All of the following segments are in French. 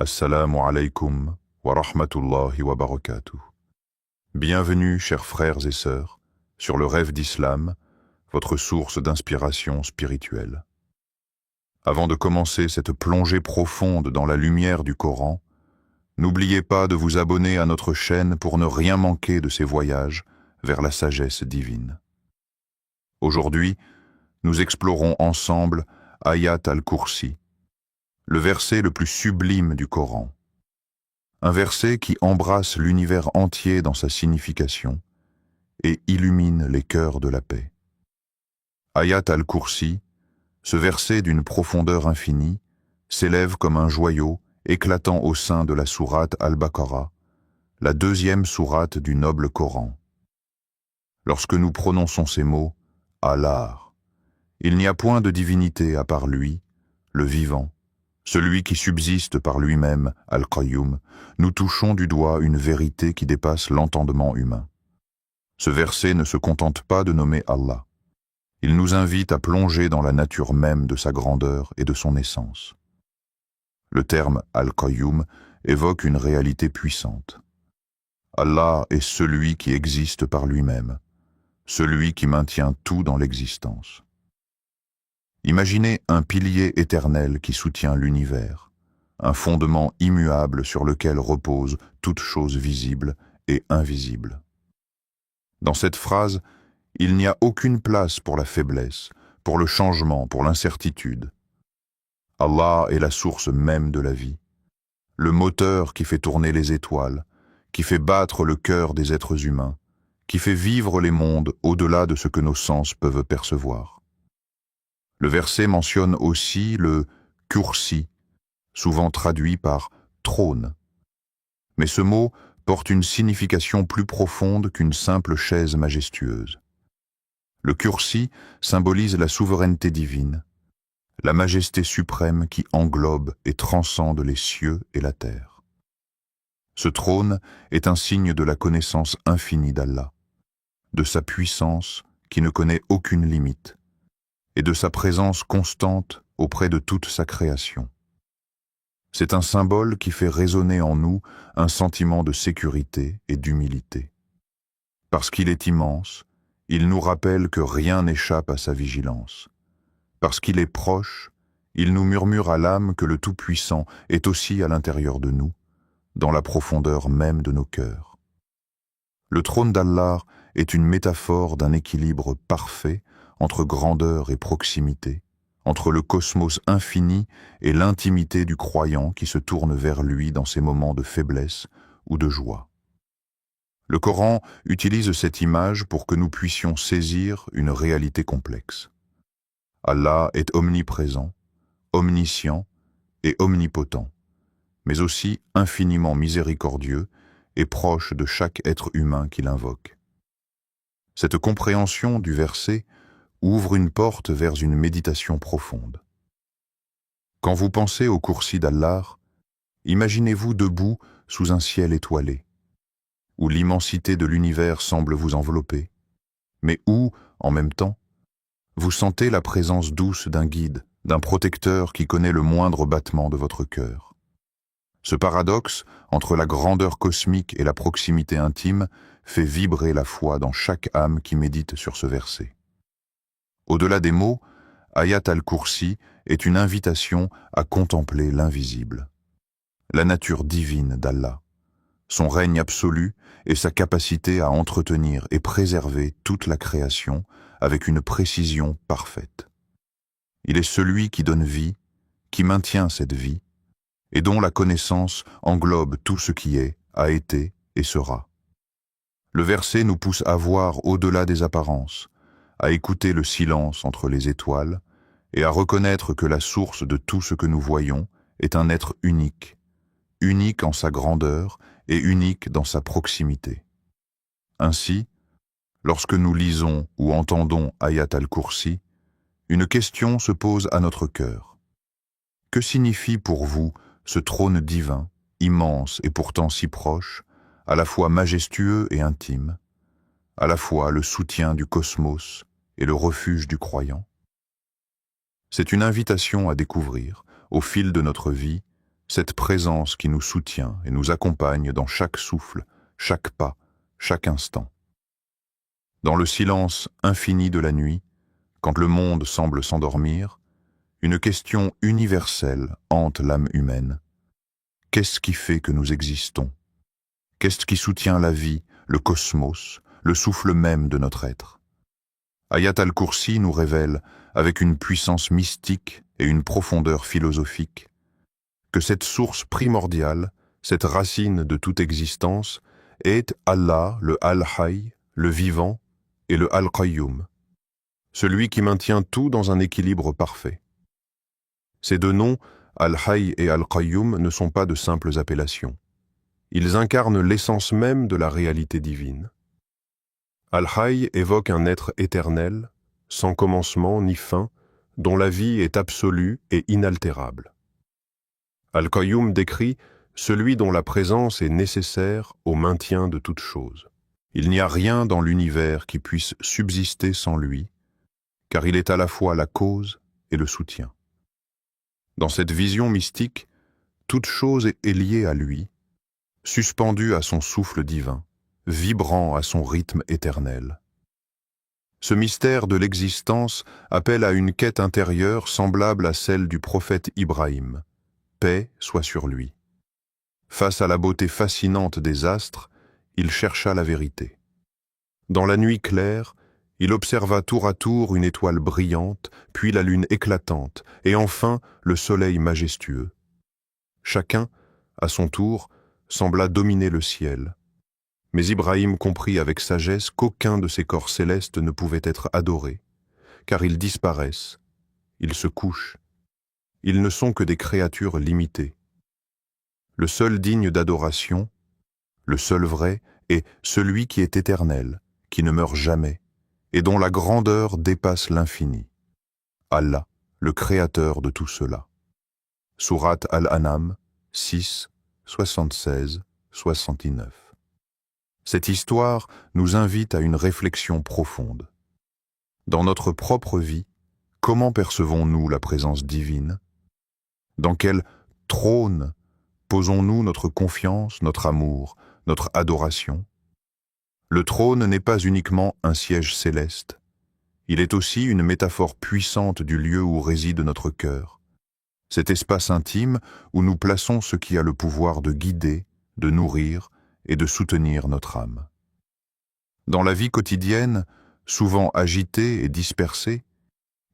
Assalamu alaikum wa rahmatullahi wa barakatuh. Bienvenue, chers frères et sœurs, sur le rêve d'Islam, votre source d'inspiration spirituelle. Avant de commencer cette plongée profonde dans la lumière du Coran, n'oubliez pas de vous abonner à notre chaîne pour ne rien manquer de ces voyages vers la sagesse divine. Aujourd'hui, nous explorons ensemble Ayat al-Kursi, le verset le plus sublime du Coran. Un verset qui embrasse l'univers entier dans sa signification et illumine les cœurs de la paix. Ayat al-Kursi, ce verset d'une profondeur infinie, s'élève comme un joyau éclatant au sein de la sourate Al-Baqarah, la deuxième sourate du noble Coran. Lorsque nous prononçons ces mots, Allah, il n'y a point de divinité à part lui, le vivant, celui qui subsiste par lui-même, Al-Qayyum, nous touchons du doigt une vérité qui dépasse l'entendement humain. Ce verset ne se contente pas de nommer Allah. Il nous invite à plonger dans la nature même de sa grandeur et de son essence. Le terme Al-Qayyum évoque une réalité puissante. Allah est celui qui existe par lui-même, celui qui maintient tout dans l'existence. Imaginez un pilier éternel qui soutient l'univers, un fondement immuable sur lequel repose toute chose visible et invisible. Dans cette phrase, il n'y a aucune place pour la faiblesse, pour le changement, pour l'incertitude. Allah est la source même de la vie, le moteur qui fait tourner les étoiles, qui fait battre le cœur des êtres humains, qui fait vivre les mondes au-delà de ce que nos sens peuvent percevoir. Le verset mentionne aussi le kursi, souvent traduit par trône. Mais ce mot porte une signification plus profonde qu'une simple chaise majestueuse. Le kursi symbolise la souveraineté divine, la majesté suprême qui englobe et transcende les cieux et la terre. Ce trône est un signe de la connaissance infinie d'Allah, de sa puissance qui ne connaît aucune limite, et de sa présence constante auprès de toute sa création. C'est un symbole qui fait résonner en nous un sentiment de sécurité et d'humilité. Parce qu'il est immense, il nous rappelle que rien n'échappe à sa vigilance. Parce qu'il est proche, il nous murmure à l'âme que le Tout-Puissant est aussi à l'intérieur de nous, dans la profondeur même de nos cœurs. Le trône d'Allah est une métaphore d'un équilibre parfait entre grandeur et proximité, entre le cosmos infini et l'intimité du croyant qui se tourne vers lui dans ses moments de faiblesse ou de joie. Le Coran utilise cette image pour que nous puissions saisir une réalité complexe. Allah est omniprésent, omniscient et omnipotent, mais aussi infiniment miséricordieux et proche de chaque être humain qui l'invoque. Cette compréhension du verset ouvre une porte vers une méditation profonde. Quand vous pensez au Kursi d'Allah, imaginez-vous debout sous un ciel étoilé, où l'immensité de l'univers semble vous envelopper, mais où, en même temps, vous sentez la présence douce d'un guide, d'un protecteur qui connaît le moindre battement de votre cœur. Ce paradoxe entre la grandeur cosmique et la proximité intime fait vibrer la foi dans chaque âme qui médite sur ce verset. Au-delà des mots, Ayat al-Kursi est une invitation à contempler l'invisible, la nature divine d'Allah, son règne absolu et sa capacité à entretenir et préserver toute la création avec une précision parfaite. Il est celui qui donne vie, qui maintient cette vie, et dont la connaissance englobe tout ce qui est, a été et sera. Le verset nous pousse à voir au-delà des apparences, à écouter le silence entre les étoiles et à reconnaître que la source de tout ce que nous voyons est un être unique, unique en sa grandeur et unique dans sa proximité. Ainsi, lorsque nous lisons ou entendons Ayat al-Kursi, une question se pose à notre cœur. Que signifie pour vous ce trône divin, immense et pourtant si proche, à la fois majestueux et intime, à la fois le soutien du cosmos et le refuge du croyant? C'est une invitation à découvrir, au fil de notre vie, cette présence qui nous soutient et nous accompagne dans chaque souffle, chaque pas, chaque instant. Dans le silence infini de la nuit, quand le monde semble s'endormir, une question universelle hante l'âme humaine. Qu'est-ce qui fait que nous existons? Qu'est-ce qui soutient la vie, le cosmos, le souffle même de notre être? Ayat al-Kursi nous révèle, avec une puissance mystique et une profondeur philosophique, que cette source primordiale, cette racine de toute existence, est Allah, le Al-Hayy, le vivant, et le Al-Qayyum, celui qui maintient tout dans un équilibre parfait. Ces deux noms, Al-Hayy et Al-Qayyum, ne sont pas de simples appellations. Ils incarnent l'essence même de la réalité divine. Al-Hayy évoque un être éternel, sans commencement ni fin, dont la vie est absolue et inaltérable. Al-Qayyum décrit celui dont la présence est nécessaire au maintien de toute chose. Il n'y a rien dans l'univers qui puisse subsister sans lui, car il est à la fois la cause et le soutien. Dans cette vision mystique, toute chose est liée à lui, suspendue à son souffle divin, vibrant à son rythme éternel. Ce mystère de l'existence appelle à une quête intérieure semblable à celle du prophète Ibrahim. Paix soit sur lui. Face à la beauté fascinante des astres, il chercha la vérité. Dans la nuit claire, il observa tour à tour une étoile brillante, puis la lune éclatante, et enfin le soleil majestueux. Chacun, à son tour, sembla dominer le ciel. Mais Ibrahim comprit avec sagesse qu'aucun de ces corps célestes ne pouvait être adoré, car ils disparaissent, ils se couchent. Ils ne sont que des créatures limitées. Le seul digne d'adoration, le seul vrai, est celui qui est éternel, qui ne meurt jamais, et dont la grandeur dépasse l'infini. Allah, le créateur de tout cela. Sourate Al-An'am 6, 76, 69. Cette histoire nous invite à une réflexion profonde. Dans notre propre vie, comment percevons-nous la présence divine? Dans quel trône posons-nous notre confiance, notre amour, notre adoration? Le trône n'est pas uniquement un siège céleste. Il est aussi une métaphore puissante du lieu où réside notre cœur. Cet espace intime où nous plaçons ce qui a le pouvoir de guider, de nourrir et de soutenir notre âme. Dans la vie quotidienne, souvent agitée et dispersée,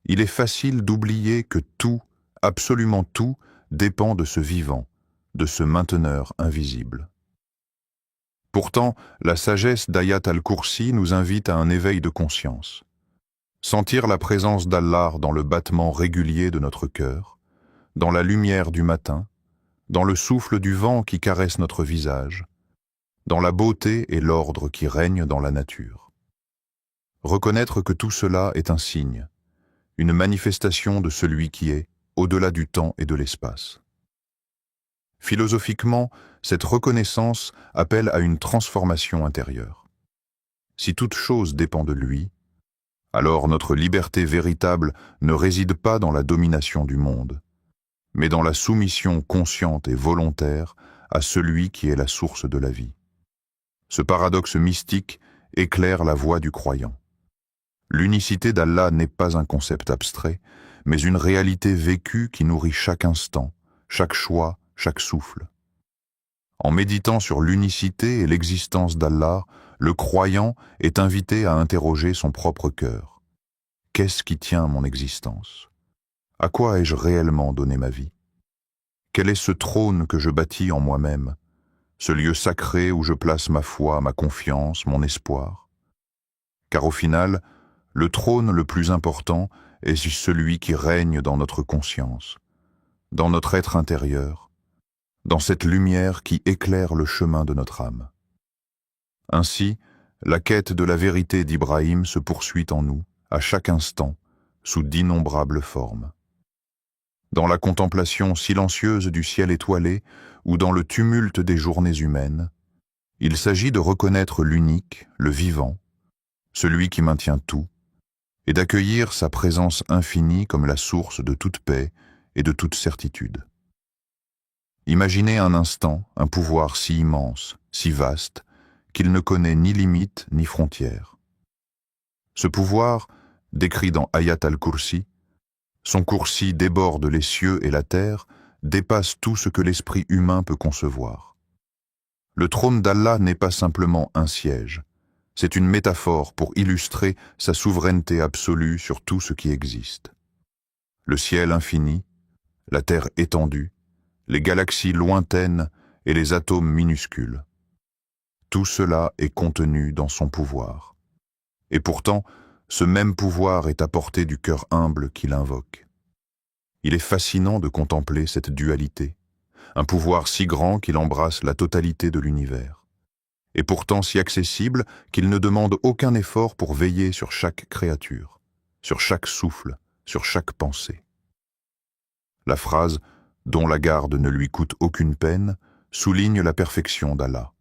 il est facile d'oublier que tout, absolument tout, dépend de ce vivant, de ce mainteneur invisible. Pourtant, la sagesse d'Ayat al-Kursi nous invite à un éveil de conscience. Sentir la présence d'Allah dans le battement régulier de notre cœur, dans la lumière du matin, dans le souffle du vent qui caresse notre visage, dans la beauté et l'ordre qui règnent dans la nature. Reconnaître que tout cela est un signe, une manifestation de celui qui est au-delà du temps et de l'espace. Philosophiquement, cette reconnaissance appelle à une transformation intérieure. Si toute chose dépend de lui, alors notre liberté véritable ne réside pas dans la domination du monde, mais dans la soumission consciente et volontaire à celui qui est la source de la vie. Ce paradoxe mystique éclaire la voie du croyant. L'unicité d'Allah n'est pas un concept abstrait, mais une réalité vécue qui nourrit chaque instant, chaque choix, chaque souffle. En méditant sur l'unicité et l'existence d'Allah, le croyant est invité à interroger son propre cœur. Qu'est-ce qui tient mon existence? À quoi ai-je réellement donné ma vie? Quel est ce trône que je bâtis en moi-même, ce lieu sacré où je place ma foi, ma confiance, mon espoir? Car au final, le trône le plus important est celui qui règne dans notre conscience, dans notre être intérieur, dans cette lumière qui éclaire le chemin de notre âme. Ainsi, la quête de la vérité d'Ibrahim se poursuit en nous, à chaque instant, sous d'innombrables formes. Dans la contemplation silencieuse du ciel étoilé ou dans le tumulte des journées humaines, il s'agit de reconnaître l'unique, le vivant, celui qui maintient tout, et d'accueillir sa présence infinie comme la source de toute paix et de toute certitude. Imaginez un instant un pouvoir si immense, si vaste, qu'il ne connaît ni limite ni frontières. Ce pouvoir, décrit dans Ayat al-Kursi, son coursi déborde les cieux et la terre, dépasse tout ce que l'esprit humain peut concevoir. Le trône d'Allah n'est pas simplement un siège, c'est une métaphore pour illustrer sa souveraineté absolue sur tout ce qui existe. Le ciel infini, la terre étendue, les galaxies lointaines et les atomes minuscules. Tout cela est contenu dans son pouvoir. Et pourtant, ce même pouvoir est à portée du cœur humble qui l'invoque. Il est fascinant de contempler cette dualité, un pouvoir si grand qu'il embrasse la totalité de l'univers, et pourtant si accessible qu'il ne demande aucun effort pour veiller sur chaque créature, sur chaque souffle, sur chaque pensée. La phrase « dont la garde ne lui coûte aucune peine » souligne la perfection d'Allah.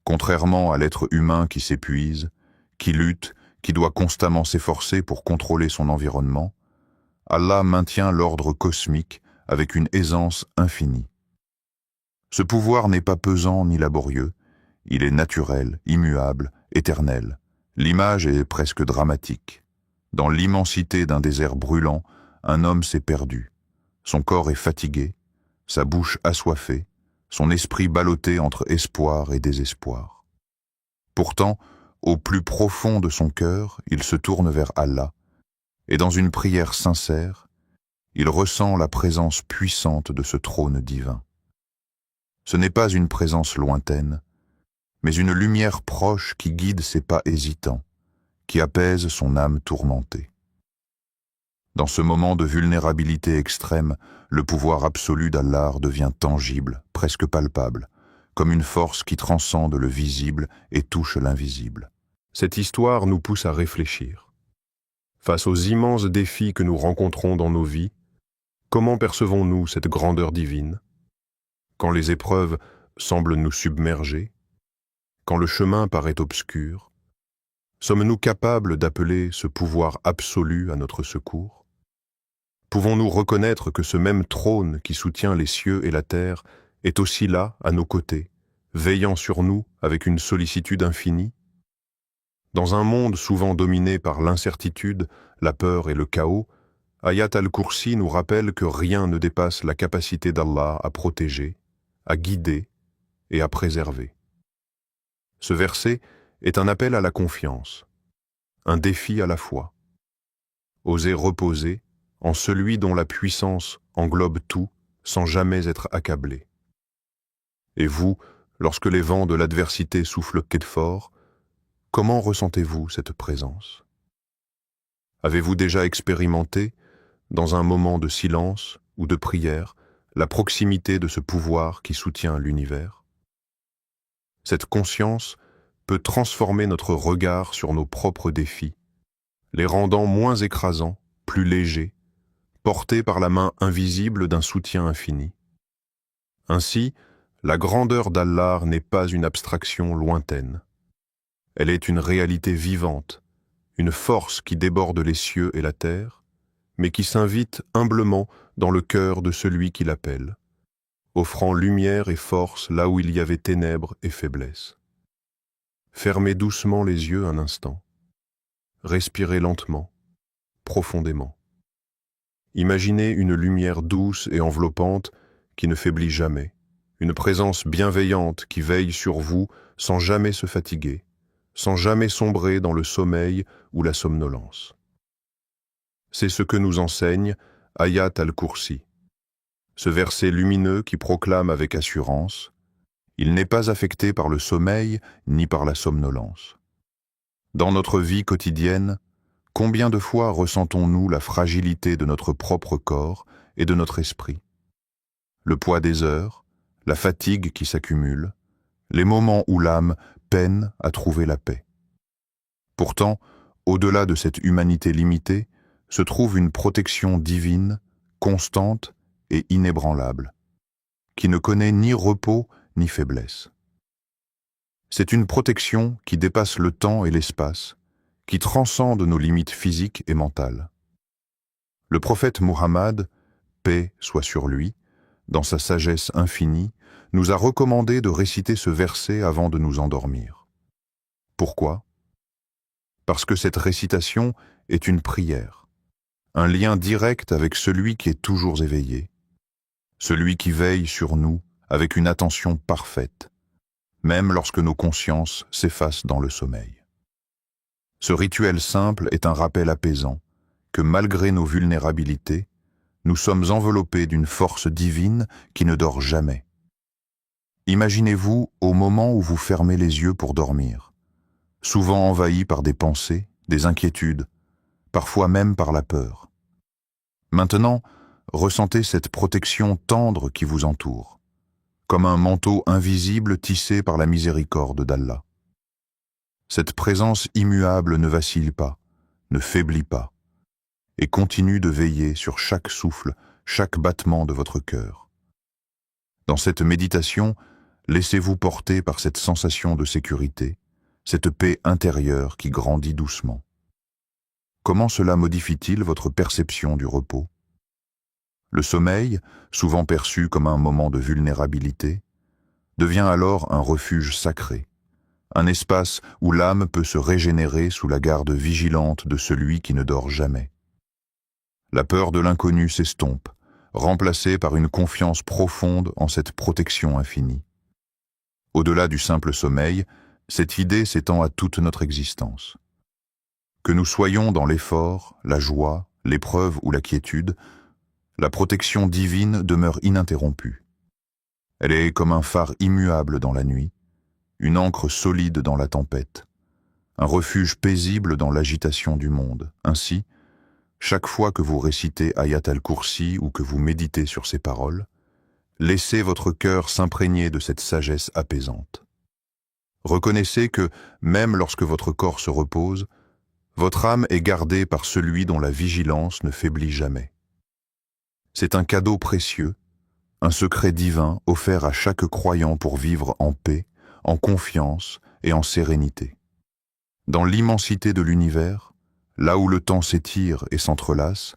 Contrairement à l'être humain qui s'épuise, qui lutte, qui doit constamment s'efforcer pour contrôler son environnement, Allah maintient l'ordre cosmique avec une aisance infinie. Ce pouvoir n'est pas pesant ni laborieux, il est naturel, immuable, éternel. L'image est presque dramatique. Dans l'immensité d'un désert brûlant, un homme s'est perdu. Son corps est fatigué, sa bouche assoiffée, son esprit ballotté entre espoir et désespoir. Pourtant, au plus profond de son cœur, il se tourne vers Allah, et dans une prière sincère, il ressent la présence puissante de ce trône divin. Ce n'est pas une présence lointaine, mais une lumière proche qui guide ses pas hésitants, qui apaise son âme tourmentée. Dans ce moment de vulnérabilité extrême, le pouvoir absolu d'Allah devient tangible, presque palpable, comme une force qui transcende le visible et touche l'invisible. Cette histoire nous pousse à réfléchir. Face aux immenses défis que nous rencontrons dans nos vies, comment percevons-nous cette grandeur divine? Quand les épreuves semblent nous submerger, quand le chemin paraît obscur, sommes-nous capables d'appeler ce pouvoir absolu à notre secours? Pouvons-nous reconnaître que ce même trône qui soutient les cieux et la terre est aussi là, à nos côtés, veillant sur nous avec une sollicitude infinie? Dans un monde souvent dominé par l'incertitude, la peur et le chaos, Ayat al-Kursi nous rappelle que rien ne dépasse la capacité d'Allah à protéger, à guider et à préserver. Ce verset est un appel à la confiance, un défi à la foi. Oser reposer en celui dont la puissance englobe tout sans jamais être accablé. Et vous, lorsque les vents de l'adversité soufflent fort, comment ressentez-vous cette présence? Avez-vous déjà expérimenté, dans un moment de silence ou de prière, la proximité de ce pouvoir qui soutient l'univers? Cette conscience peut transformer notre regard sur nos propres défis, les rendant moins écrasants, plus légers, portés par la main invisible d'un soutien infini. Ainsi, la grandeur d'Allah n'est pas une abstraction lointaine. Elle est une réalité vivante, une force qui déborde les cieux et la terre, mais qui s'invite humblement dans le cœur de celui qui l'appelle, offrant lumière et force là où il y avait ténèbres et faiblesse. Fermez doucement les yeux un instant. Respirez lentement, profondément. Imaginez une lumière douce et enveloppante qui ne faiblit jamais, une présence bienveillante qui veille sur vous sans jamais se fatiguer, sans jamais sombrer dans le sommeil ou la somnolence. C'est ce que nous enseigne Ayat al-Kursi, ce verset lumineux qui proclame avec assurance « Il n'est pas affecté par le sommeil ni par la somnolence ». Dans notre vie quotidienne, combien de fois ressentons-nous la fragilité de notre propre corps et de notre esprit? Le poids des heures, la fatigue qui s'accumule, les moments où l'âme peine à trouver la paix. Pourtant, au-delà de cette humanité limitée, se trouve une protection divine, constante et inébranlable, qui ne connaît ni repos ni faiblesse. C'est une protection qui dépasse le temps et l'espace, qui transcende nos limites physiques et mentales. Le prophète Muhammad, paix soit sur lui, dans sa sagesse infinie, nous a recommandé de réciter ce verset avant de nous endormir. Pourquoi? Parce que cette récitation est une prière, un lien direct avec celui qui est toujours éveillé, celui qui veille sur nous avec une attention parfaite, même lorsque nos consciences s'effacent dans le sommeil. Ce rituel simple est un rappel apaisant que malgré nos vulnérabilités, nous sommes enveloppés d'une force divine qui ne dort jamais. Imaginez-vous au moment où vous fermez les yeux pour dormir, souvent envahi par des pensées, des inquiétudes, parfois même par la peur. Maintenant, ressentez cette protection tendre qui vous entoure, comme un manteau invisible tissé par la miséricorde d'Allah. Cette présence immuable ne vacille pas, ne faiblit pas, et continue de veiller sur chaque souffle, chaque battement de votre cœur. Dans cette méditation, laissez-vous porter par cette sensation de sécurité, cette paix intérieure qui grandit doucement. Comment cela modifie-t-il votre perception du repos? Le sommeil, souvent perçu comme un moment de vulnérabilité, devient alors un refuge sacré, un espace où l'âme peut se régénérer sous la garde vigilante de celui qui ne dort jamais. La peur de l'inconnu s'estompe, remplacée par une confiance profonde en cette protection infinie. Au-delà du simple sommeil, cette idée s'étend à toute notre existence. Que nous soyons dans l'effort, la joie, l'épreuve ou la quiétude, la protection divine demeure ininterrompue. Elle est comme un phare immuable dans la nuit, une ancre solide dans la tempête, un refuge paisible dans l'agitation du monde. Ainsi, chaque fois que vous récitez Ayat al-Kursi ou que vous méditez sur ces paroles, laissez votre cœur s'imprégner de cette sagesse apaisante. Reconnaissez que, même lorsque votre corps se repose, votre âme est gardée par celui dont la vigilance ne faiblit jamais. C'est un cadeau précieux, un secret divin offert à chaque croyant pour vivre en paix, en confiance et en sérénité. Dans l'immensité de l'univers, là où le temps s'étire et s'entrelace,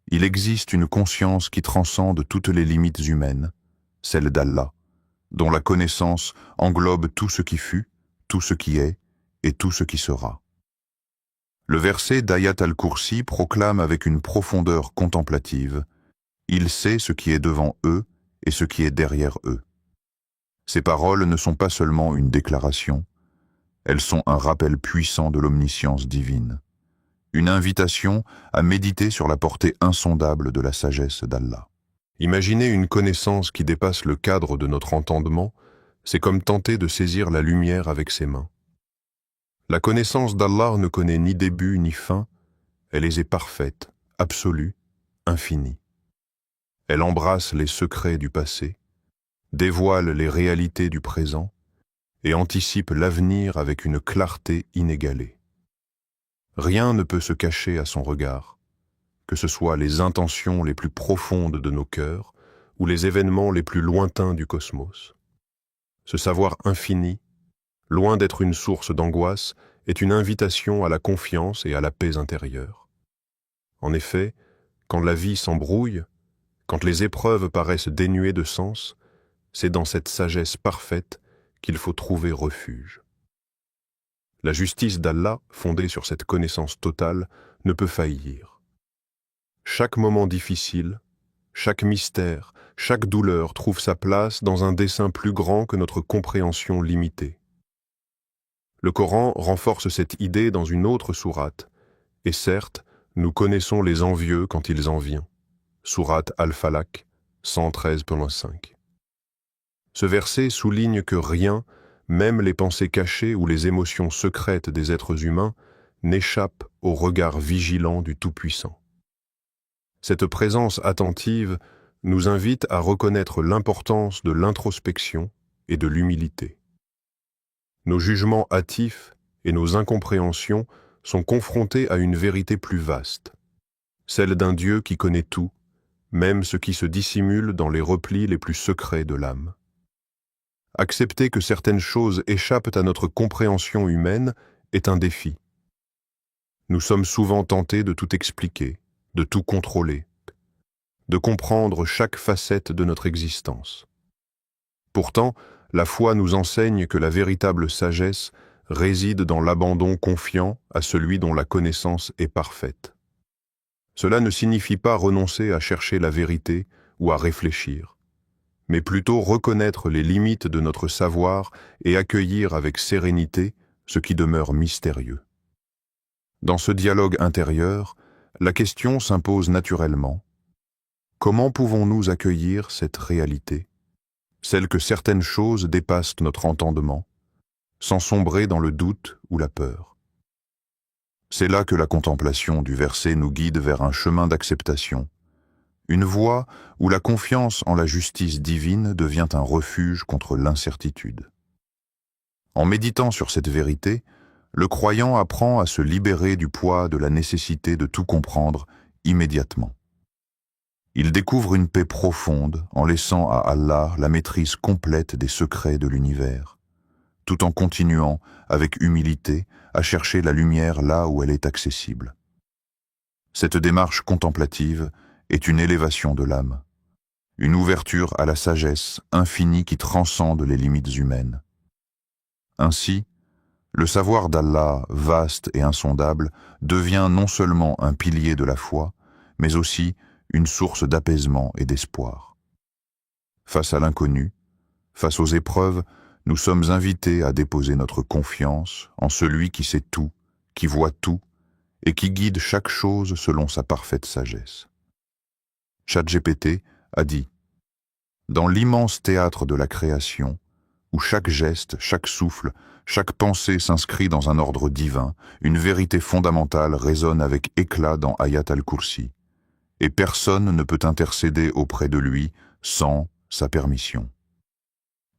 il existe une conscience qui transcende toutes les limites humaines, celle d'Allah, dont la connaissance englobe tout ce qui fut, tout ce qui est et tout ce qui sera. Le verset d'Ayat al-Kursi proclame avec une profondeur contemplative: il sait ce qui est devant eux et ce qui est derrière eux. Ces paroles ne sont pas seulement une déclaration, elles sont un rappel puissant de l'omniscience divine, une invitation à méditer sur la portée insondable de la sagesse d'Allah. Imaginer une connaissance qui dépasse le cadre de notre entendement, c'est comme tenter de saisir la lumière avec ses mains. La connaissance d'Allah ne connaît ni début ni fin, elle est parfaite, absolue, infinie. Elle embrasse les secrets du passé, dévoile les réalités du présent et anticipe l'avenir avec une clarté inégalée. Rien ne peut se cacher à son regard, que ce soit les intentions les plus profondes de nos cœurs ou les événements les plus lointains du cosmos. Ce savoir infini, loin d'être une source d'angoisse, est une invitation à la confiance et à la paix intérieure. En effet, quand la vie s'embrouille, quand les épreuves paraissent dénuées de sens, c'est dans cette sagesse parfaite qu'il faut trouver refuge. La justice d'Allah, fondée sur cette connaissance totale, ne peut faillir. Chaque moment difficile, chaque mystère, chaque douleur trouve sa place dans un dessein plus grand que notre compréhension limitée. Le Coran renforce cette idée dans une autre sourate, et certes, nous connaissons les envieux quand ils en viennent. Sourate Al-Falaq, 113.5. Ce verset souligne que rien, même les pensées cachées ou les émotions secrètes des êtres humains, n'échappe au regard vigilant du Tout-Puissant. Cette présence attentive nous invite à reconnaître l'importance de l'introspection et de l'humilité. Nos jugements hâtifs et nos incompréhensions sont confrontés à une vérité plus vaste, celle d'un Dieu qui connaît tout, même ce qui se dissimule dans les replis les plus secrets de l'âme. Accepter que certaines choses échappent à notre compréhension humaine est un défi. Nous sommes souvent tentés de tout expliquer, de tout contrôler, de comprendre chaque facette de notre existence. Pourtant, la foi nous enseigne que la véritable sagesse réside dans l'abandon confiant à celui dont la connaissance est parfaite. Cela ne signifie pas renoncer à chercher la vérité ou à réfléchir, mais plutôt reconnaître les limites de notre savoir et accueillir avec sérénité ce qui demeure mystérieux. Dans ce dialogue intérieur, la question s'impose naturellement. Comment pouvons-nous accueillir cette réalité, celle que certaines choses dépassent notre entendement, sans sombrer dans le doute ou la peur? C'est là que la contemplation du verset nous guide vers un chemin d'acceptation, une voie où la confiance en la justice divine devient un refuge contre l'incertitude. En méditant sur cette vérité, le croyant apprend à se libérer du poids de la nécessité de tout comprendre immédiatement. Il découvre une paix profonde en laissant à Allah la maîtrise complète des secrets de l'univers, tout en continuant, avec humilité, à chercher la lumière là où elle est accessible. Cette démarche contemplative est une élévation de l'âme, une ouverture à la sagesse infinie qui transcende les limites humaines. Ainsi, le savoir d'Allah, vaste et insondable, devient non seulement un pilier de la foi, mais aussi une source d'apaisement et d'espoir. Face à l'inconnu, face aux épreuves, nous sommes invités à déposer notre confiance en celui qui sait tout, qui voit tout, et qui guide chaque chose selon sa parfaite sagesse. ChatGPT a dit « Dans l'immense théâtre de la création, où chaque geste, chaque souffle, chaque pensée s'inscrit dans un ordre divin, une vérité fondamentale résonne avec éclat dans Ayat al-Kursi, et personne ne peut intercéder auprès de lui sans sa permission. »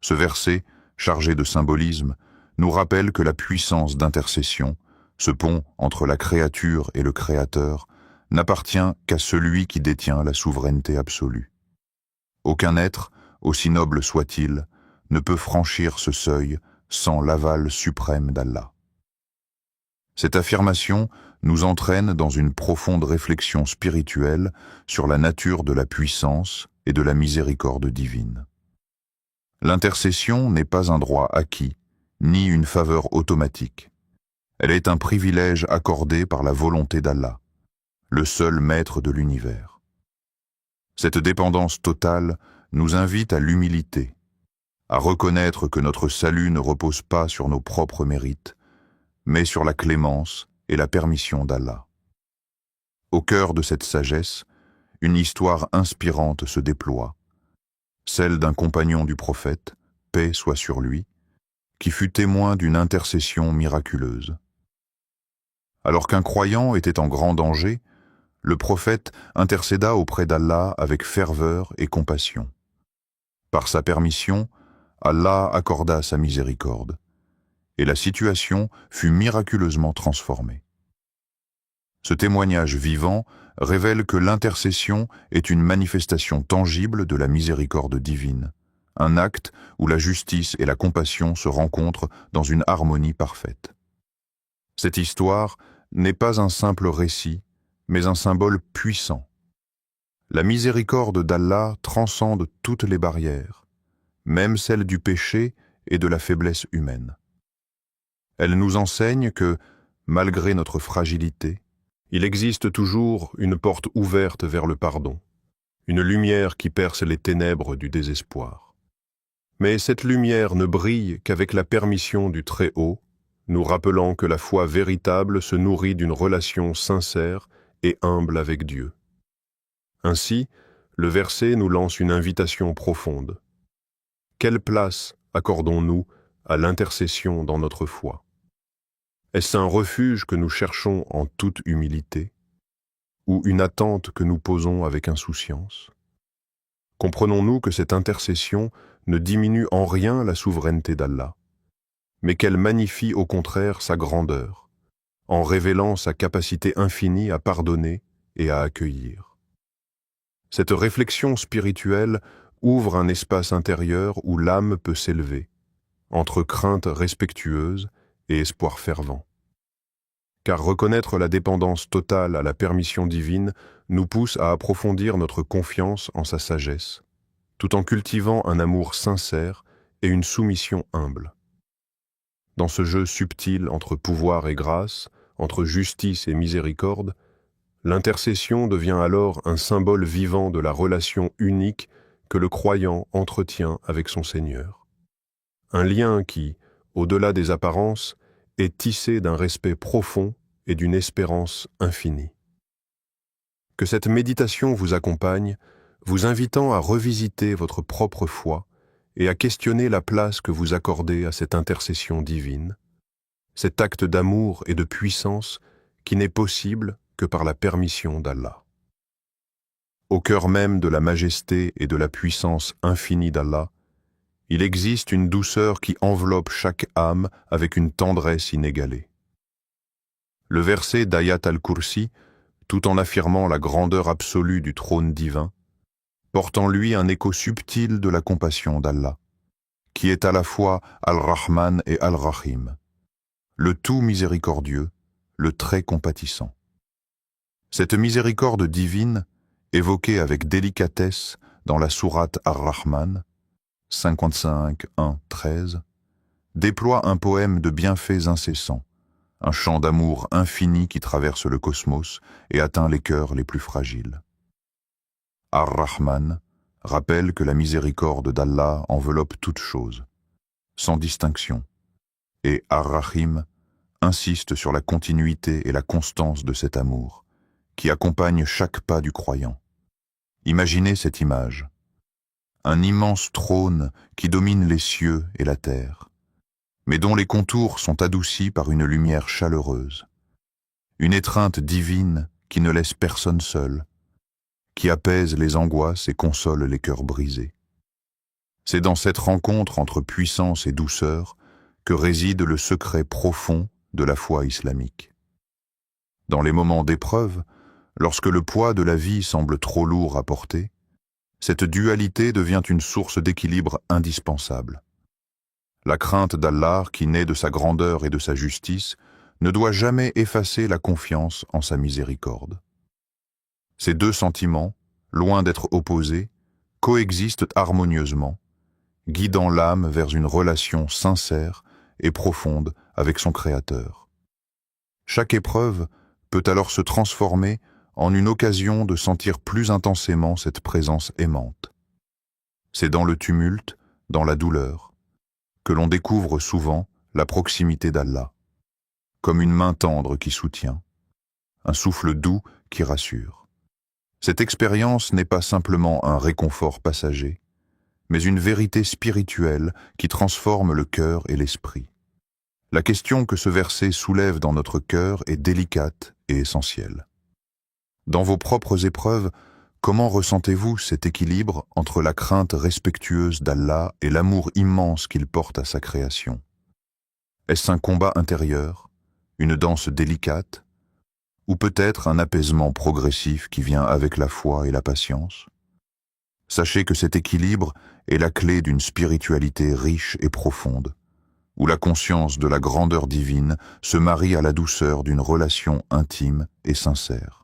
Ce verset, chargé de symbolisme, nous rappelle que la puissance d'intercession, ce pont entre la créature et le Créateur, n'appartient qu'à celui qui détient la souveraineté absolue. Aucun être, aussi noble soit-il, ne peut franchir ce seuil sans l'aval suprême d'Allah. Cette affirmation nous entraîne dans une profonde réflexion spirituelle sur la nature de la puissance et de la miséricorde divine. L'intercession n'est pas un droit acquis, ni une faveur automatique. Elle est un privilège accordé par la volonté d'Allah, le seul maître de l'univers. Cette dépendance totale nous invite à l'humilité, à reconnaître que notre salut ne repose pas sur nos propres mérites, mais sur la clémence et la permission d'Allah. Au cœur de cette sagesse, une histoire inspirante se déploie, celle d'un compagnon du prophète, paix soit sur lui, qui fut témoin d'une intercession miraculeuse. Alors qu'un croyant était en grand danger, le prophète intercéda auprès d'Allah avec ferveur et compassion. Par sa permission, Allah accorda sa miséricorde, et la situation fut miraculeusement transformée. Ce témoignage vivant révèle que l'intercession est une manifestation tangible de la miséricorde divine, un acte où la justice et la compassion se rencontrent dans une harmonie parfaite. Cette histoire n'est pas un simple récit, mais un symbole puissant. La miséricorde d'Allah transcende toutes les barrières, même celles du péché et de la faiblesse humaine. Elle nous enseigne que, malgré notre fragilité, il existe toujours une porte ouverte vers le pardon, une lumière qui perce les ténèbres du désespoir. Mais cette lumière ne brille qu'avec la permission du Très-Haut, nous rappelant que la foi véritable se nourrit d'une relation sincère et humble avec Dieu. Ainsi, le verset nous lance une invitation profonde. Quelle place accordons-nous à l'intercession dans notre foi? Est-ce un refuge que nous cherchons en toute humilité, ou une attente que nous posons avec insouciance? Comprenons-nous que cette intercession ne diminue en rien la souveraineté d'Allah, mais qu'elle magnifie au contraire sa grandeur, en révélant sa capacité infinie à pardonner et à accueillir. Cette réflexion spirituelle ouvre un espace intérieur où l'âme peut s'élever, entre crainte respectueuse et espoir fervent. car reconnaître la dépendance totale à la permission divine nous pousse à approfondir notre confiance en sa sagesse, tout en cultivant un amour sincère et une soumission humble. Dans ce jeu subtil entre pouvoir et grâce, entre justice et miséricorde, l'intercession devient alors un symbole vivant de la relation unique que le croyant entretient avec son Seigneur. Un lien qui, au-delà des apparences, est tissé d'un respect profond et d'une espérance infinie. Que cette méditation vous accompagne, vous invitant à revisiter votre propre foi et à questionner la place que vous accordez à cette intercession divine, cet acte d'amour et de puissance qui n'est possible que par la permission d'Allah. Au cœur même de la majesté et de la puissance infinie d'Allah, il existe une douceur qui enveloppe chaque âme avec une tendresse inégalée. Le verset d'Ayat al-Kursi, tout en affirmant la grandeur absolue du trône divin, porte en lui un écho subtil de la compassion d'Allah, qui est à la fois Al-Rahman et Al-Rahim, le tout miséricordieux, le très compatissant. Cette miséricorde divine, évoquée avec délicatesse dans la sourate Ar-Rahman, 55, 1, 13, déploie un poème de bienfaits incessants, un chant d'amour infini qui traverse le cosmos et atteint les cœurs les plus fragiles. Ar-Rahman rappelle que la miséricorde d'Allah enveloppe toute chose, sans distinction, et Ar-Rahim insiste sur la continuité et la constance de cet amour, qui accompagne chaque pas du croyant. Imaginez cette image. Un immense trône qui domine les cieux et la terre, mais dont les contours sont adoucis par une lumière chaleureuse. Une étreinte divine qui ne laisse personne seul, qui apaise les angoisses et console les cœurs brisés. C'est dans cette rencontre entre puissance et douceur que réside le secret profond de la foi islamique. Dans les moments d'épreuve, lorsque le poids de la vie semble trop lourd à porter, cette dualité devient une source d'équilibre indispensable. La crainte d'Allah, qui naît de sa grandeur et de sa justice, ne doit jamais effacer la confiance en sa miséricorde. Ces deux sentiments, loin d'être opposés, coexistent harmonieusement, guidant l'âme vers une relation sincère et profonde avec son Créateur. Chaque épreuve peut alors se transformer en une occasion de sentir plus intensément cette présence aimante. C'est dans le tumulte, dans la douleur, que l'on découvre souvent la proximité d'Allah, comme une main tendre qui soutient, un souffle doux qui rassure. Cette expérience n'est pas simplement un réconfort passager, mais une vérité spirituelle qui transforme le cœur et l'esprit. La question que ce verset soulève dans notre cœur est délicate et essentielle. Dans vos propres épreuves, comment ressentez-vous cet équilibre entre la crainte respectueuse d'Allah et l'amour immense qu'il porte à sa création? Est-ce un combat intérieur, une danse délicate, ou peut-être un apaisement progressif qui vient avec la foi et la patience? Sachez que cet équilibre est la clé d'une spiritualité riche et profonde, où la conscience de la grandeur divine se marie à la douceur d'une relation intime et sincère.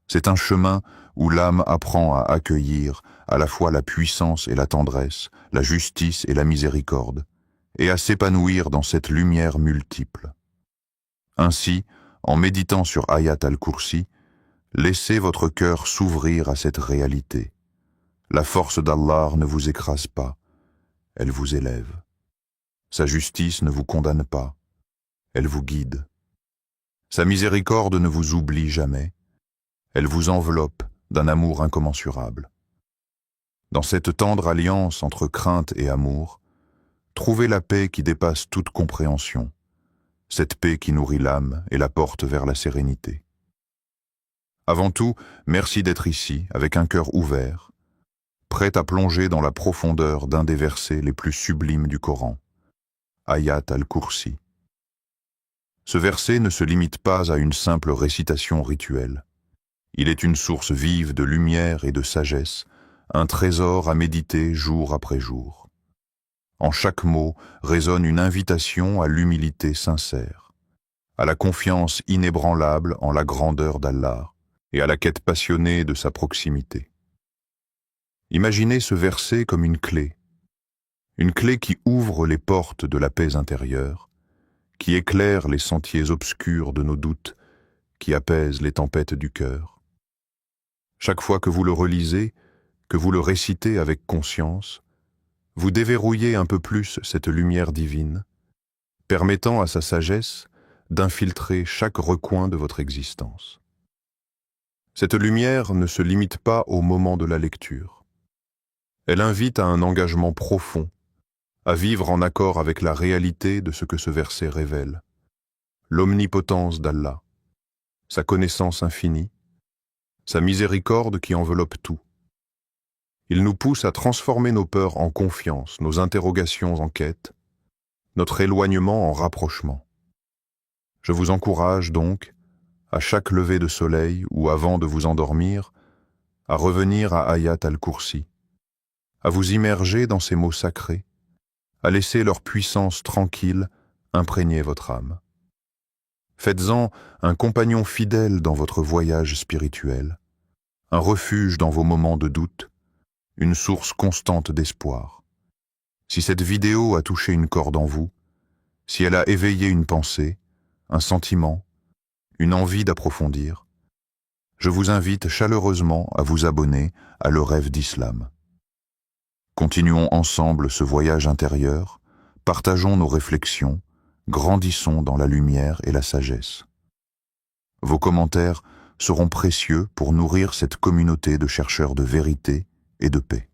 C'est un chemin où l'âme apprend à accueillir à la fois la puissance et la tendresse, la justice et la miséricorde, et à s'épanouir dans cette lumière multiple. Ainsi, en méditant sur Ayat al-Kursi, laissez votre cœur s'ouvrir à cette réalité. La force d'Allah ne vous écrase pas, elle vous élève. Sa justice ne vous condamne pas, elle vous guide. Sa miséricorde ne vous oublie jamais, elle vous enveloppe d'un amour incommensurable. Dans cette tendre alliance entre crainte et amour, trouvez la paix qui dépasse toute compréhension, cette paix qui nourrit l'âme et la porte vers la sérénité. Avant tout, merci d'être ici, avec un cœur ouvert, prêt à plonger dans la profondeur d'un des versets les plus sublimes du Coran, Ayat al-Kursi. Ce verset ne se limite pas à une simple récitation rituelle. Il est une source vive de lumière et de sagesse, un trésor à méditer jour après jour. En chaque mot résonne une invitation à l'humilité sincère, à la confiance inébranlable en la grandeur d'Allah et à la quête passionnée de sa proximité. Imaginez ce verset comme une clé qui ouvre les portes de la paix intérieure, qui éclaire les sentiers obscurs de nos doutes, qui apaise les tempêtes du cœur. Chaque fois que vous le relisez, que vous le récitez avec conscience, vous déverrouillez un peu plus cette lumière divine, permettant à sa sagesse d'infiltrer chaque recoin de votre existence. Cette lumière ne se limite pas au moment de la lecture. Elle invite à un engagement profond, à vivre en accord avec la réalité de ce que ce verset révèle, l'omnipotence d'Allah, sa connaissance infinie, sa miséricorde qui enveloppe tout. Il nous pousse à transformer nos peurs en confiance, nos interrogations en quête, notre éloignement en rapprochement. Je vous encourage donc, à chaque lever de soleil ou avant de vous endormir, à revenir à Ayat al-Kursi, à vous immerger dans ces mots sacrés, à laisser leur puissance tranquille imprégner votre âme. Faites-en un compagnon fidèle dans votre voyage spirituel, un refuge dans vos moments de doute, une source constante d'espoir. Si cette vidéo a touché une corde en vous, si elle a éveillé une pensée, un sentiment, une envie d'approfondir, je vous invite chaleureusement à vous abonner à Le Rêve d'Islam. Continuons ensemble ce voyage intérieur, partageons nos réflexions, grandissons dans la lumière et la sagesse. Vos commentaires seront précieux pour nourrir cette communauté de chercheurs de vérité et de paix.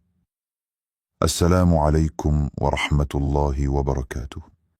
Assalamu alaikum wa rahmatullahi wa barakatuh.